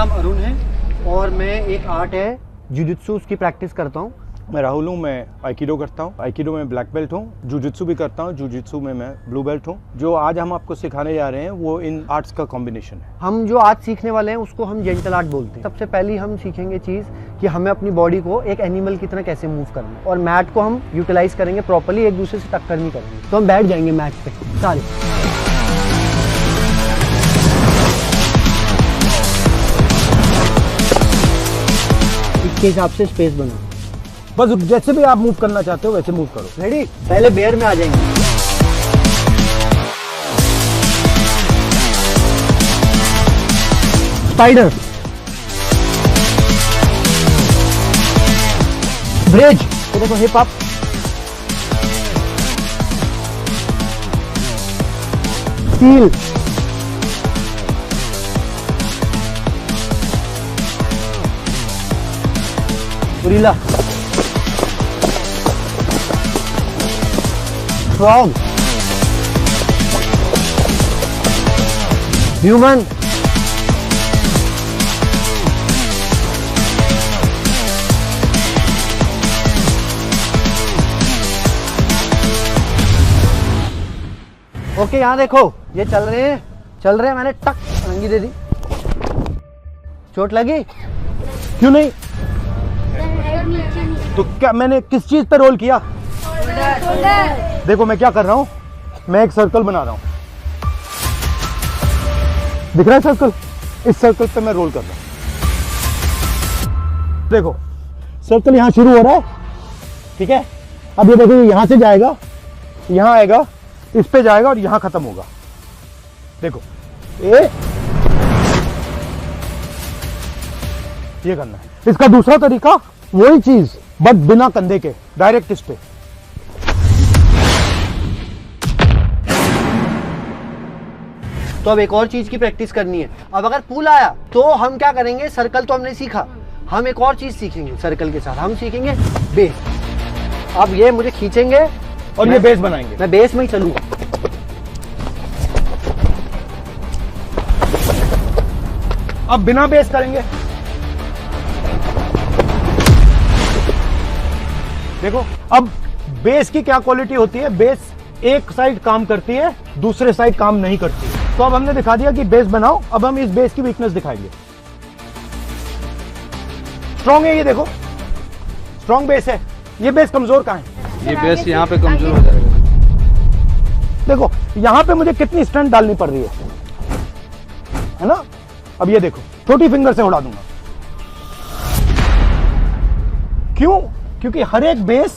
नाम अरुण है और मैं एक आर्ट है जुजुत्सु उसकी प्रैक्टिस करता हूँ। मैं राहुल हूँ, मैं आइकिडो करता हूँ। आइकिडो में ब्लैक बेल्ट हूँ। जुजुत्सु भी करता हूँ, जुजुत्सु में मैं ब्लू बेल्ट हूँ। जो आज हम आपको सिखाने जा रहे हैं वो इन आर्ट्स का कॉम्बिनेशन है। हम जो आज सीखने वाले हैं उसको हम जेंटल आर्ट बोलते हैं। सबसे पहली हम सीखेंगे चीज़ कि हमें अपनी बॉडी को एक एनिमल की तरह कैसे मूव करना है और मैट को हम यूटिलाइज करेंगे प्रॉपर्ली, एक दूसरे से टक्कर नहीं करेंगे। तो हम बैठ जाएंगे मैट पे सारे। इसके हिसाब से स्पेस बनाओ। बस जैसे भी आप मूव करना चाहते हो वैसे मूव करो। रेडी? पहले बेयर में आ जाएंगे। स्पाइडर, ब्रिज, तो देखो hip up, steel, gorilla, frog, human, okay यहाँ देखो ये चल रहे हैं, मैंने टक रंगी दे दी। चोट लगी? क्यों नहीं? तो क्या मैंने किस चीज पे रोल किया? देखो मैं क्या कर रहा हूं, मैं एक सर्कल बना रहा हूं। दिख रहा है सर्कल? इस सर्कल पे मैं रोल कर रहा हूं। देखो सर्कल यहां शुरू हो रहा है, ठीक है? अब ये देखो यहां से जाएगा, यहां आएगा, इस पे जाएगा और यहां खत्म होगा। देखो ये करना है। इसका दूसरा तरीका वही चीज बट बिना कंधे के, डायरेक्ट इस पे। तो अब एक और चीज की प्रैक्टिस करनी है। अब अगर पुल आया तो हम क्या करेंगे? सर्कल तो हमने सीखा, हम एक और चीज सीखेंगे सर्कल के साथ। हम सीखेंगे बेस। अब ये मुझे खींचेंगे और ये बेस बनाएंगे। मैं बेस में ही चलूंगा। अब बिना बेस करेंगे। देखो अब बेस की क्या क्वालिटी होती है? बेस एक साइड काम करती है, दूसरे साइड काम नहीं करती। तो अब हमने दिखा दिया कि बेस बनाओ। अब हम इस बेस की वीकनेस दिखाएंगे। स्ट्रॉन्ग है ये, देखो स्ट्रॉन्ग बेस है। ये बेस कमजोर कहां है? ये बेस यहाँ पे कमजोर हो जाएगा। देखो यहां पे मुझे कितनी स्ट्रेंथ डालनी पड़ रही है ना? अब ये देखो छोटी फिंगर से उड़ा दूंगा। क्यों? क्योंकि हर एक बेस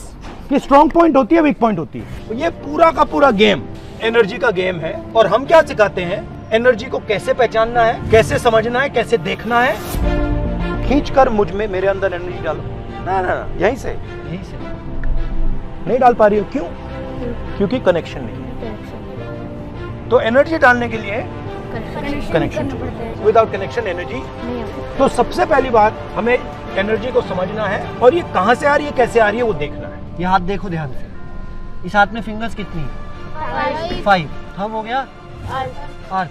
की स्ट्रॉन्ग पॉइंट होती है, वीक पॉइंट होती है। तो ये पूरा का पूरा गेम एनर्जी का गेम है। और हम क्या सिखाते हैं? एनर्जी को कैसे पहचानना है, कैसे समझना है, कैसे देखना है। खींच कर मुझ में, मेरे अंदर एनर्जी डालो। ना ना, यहीं से नहीं डाल पा रही हो। क्यों? क्योंकि कनेक्शन नहीं है। तो एनर्जी डालने के लिए कनेक्शन, विदाउट कनेक्शन एनर्जी। तो सबसे पहली बात, हमें एनर्जी को समझना है और ये कहां से आ रही है, कैसे आ रही है, वो देखना है। ये हाथ देखो ध्यान से। इस हाथ में फिंगर्स कितनी है? 5। थंब हो गया अर्थ,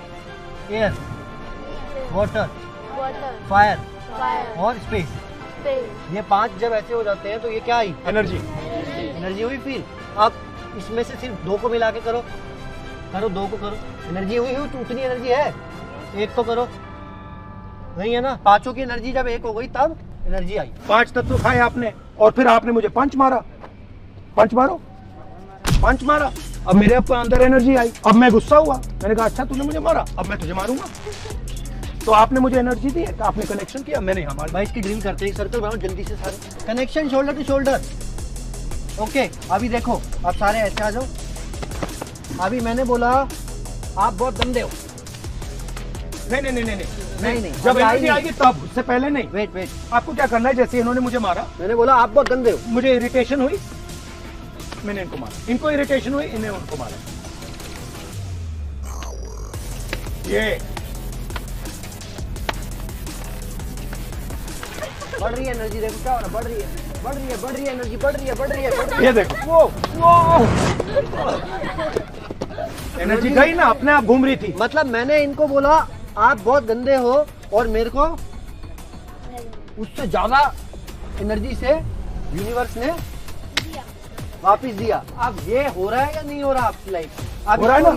एयर, वाटर, फायर और स्पेस। ये 5 जब ऐसे हो जाते हैं तो ये क्या आई? एनर्जी हुई फील। अब इसमें से सिर्फ 2 को मिला के करो 2 को करो। एनर्जी हुई तो उतनी एनर्जी है। 1 तो करो, नहीं है ना? 5 की एनर्जी जब 1 हो गई तब एनर्जी आई। 5 तत्व खाए आपने और फिर आपने मुझे पंच मारा। पंच मारो, पंच मारा। अब मेरे अंदर एनर्जी आई। अब मैं गुस्सा हुआ, मैंने कहा अच्छा तूने मुझे मारा, अब मैं तुझे मारूंगा। तो आपने मुझे एनर्जी दी है, आपने कनेक्शन किया, मैंने हमारे भाई इसकी ड्रिल करते हैं। सर्कल बनाओ जल्दी से सारे। Connection shoulder to shoulder. Okay अभी देखो, अब सारे ऐसे आ जाओ। अभी मैंने बोला आप बहुत गंदे हो। नहीं, जब एनर्जी आएगी तब, उससे पहले नहीं। वेट, आपको क्या करना है? जैसे इन्होंने मुझे मारा, मैंने बोला आप बहुत गंदे हो। मुझे इरिटेशन हुई, मैंने इनको मारा। इनको इरिटेशन हुई, इन्हें उनको मारा। ये बढ़ रही है एनर्जी। देखो क्या हो रहा है? बढ़ रही है एनर्जी, बढ़ रही है। ये देखो वो एनर्जी गई ना, अपने आप घूम रही थी। मतलब मैंने इनको बोला आप बहुत गंदे हो और मेरे को उससे ज्यादा एनर्जी से यूनिवर्स ने वापिस दिया। अब ये हो रहा है या नहीं हो रहा आपकी लाइफ? अब हो रहा है ना?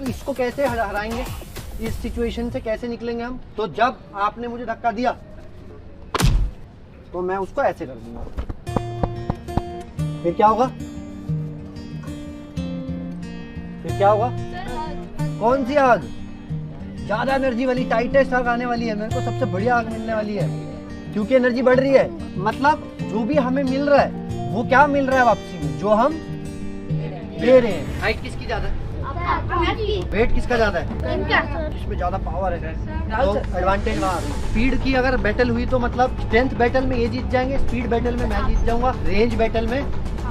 इसको कैसे हराएंगे? इस सिचुएशन से कैसे निकलेंगे हम? तो जब आपने मुझे धक्का दिया तो मैं उसको ऐसे कर दूंगा, फिर क्या होगा? फिर क्या होगा? कौन सी आग? ज्यादा एनर्जी वाली, टाइटेस्ट आग आने वाली है। मेरे को सबसे बढ़िया आग मिलने वाली है, क्योंकि एनर्जी बढ़ रही है। मतलब जो भी हमें मिल रहा है वो क्या मिल रहा है वापसी में? जो हम दे रहे हैं। हाइट किसकी ज्यादा है? वेट किसका ज्यादा है? जिसमें ज्यादा पावर है तो एडवांटेज वहाँ। स्पीड की अगर बैटल हुई तो मतलब स्ट्रेंथ बैटल में ये जीत जाएंगे, स्पीड बैटल में मैं जीत जाऊंगा, रेंज बैटल में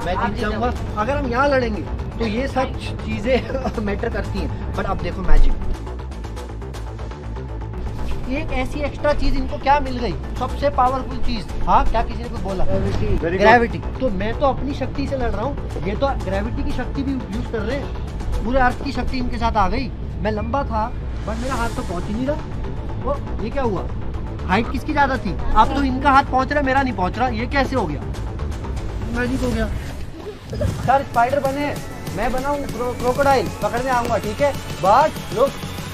मैं जीत जाऊंगा। अगर हम यहाँ लड़ेंगे तो ये सब चीजें मैटर करती हैं। बट अब देखो मैजिक, एक ऐसी एक्स्ट्रा चीज इनको क्या मिल गई? सबसे पावरफुल चीज। हाँ, क्या किसी ने कुछ बोला? ग्रेविटी। तो मैं तो अपनी शक्ति से लड़ रहा हूँ, ये तो ग्रेविटी की शक्ति भी यूज कर रहे हैं। पूरे अर्थ की शक्ति इनके साथ आ गई। मैं लंबा था बट मेरा हाथ तो पहुंच ही नहीं रहा। वो ये क्या हुआ? हाइट किसकी ज्यादा थी? अब तो इनका हाथ पहुंच रहा है, मेरा नहीं पहुंच रहा। ये कैसे हो गया? मैजिक हो गया। सर स्पाइडर बने, मैं बनाऊं क्रोकोडाइल, पकड़ने आऊंगा, ठीक है? बट लोग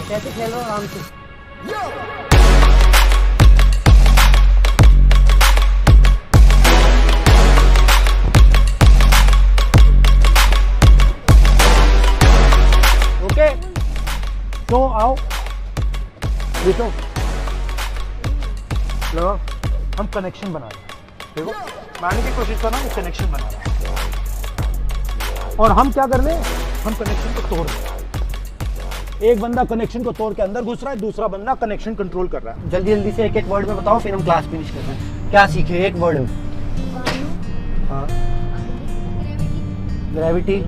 कैसे खेल रहे हो आराम से। ओके, तो आओ देखो, लो हम कनेक्शन बना रहे हैं। देखो मानने की कोशिश कर रहा हूँ, कनेक्शन बना रहा है। और हम क्या कर रहे हैं? हम कनेक्शन को तोड़ रहे हैं। एक बंदा कनेक्शन को तोड़ के अंदर घुस रहा है, दूसरा बंदा कनेक्शन कंट्रोल कर रहा है। जल्दी जल्दी से एक एक वर्ड में बताओ, फिर हम क्लास फिनिश करते हैं। क्या सीखे एक वर्ड में? हाँ, ग्रेविटी।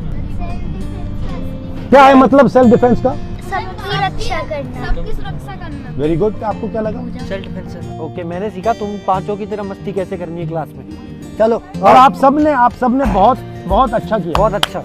क्या है मतलब सेल्फ डिफेंस का? सबकी रक्षा करना, सबकी सुरक्षा करना। Very good. आपको क्या लगा? Self defence. ओके, मैंने सीखा तुम पांचों की तरह मस्ती कैसे करनी है क्लास में। चलो, और आप सबने बहुत बहुत अच्छा किया। बहुत अच्छा।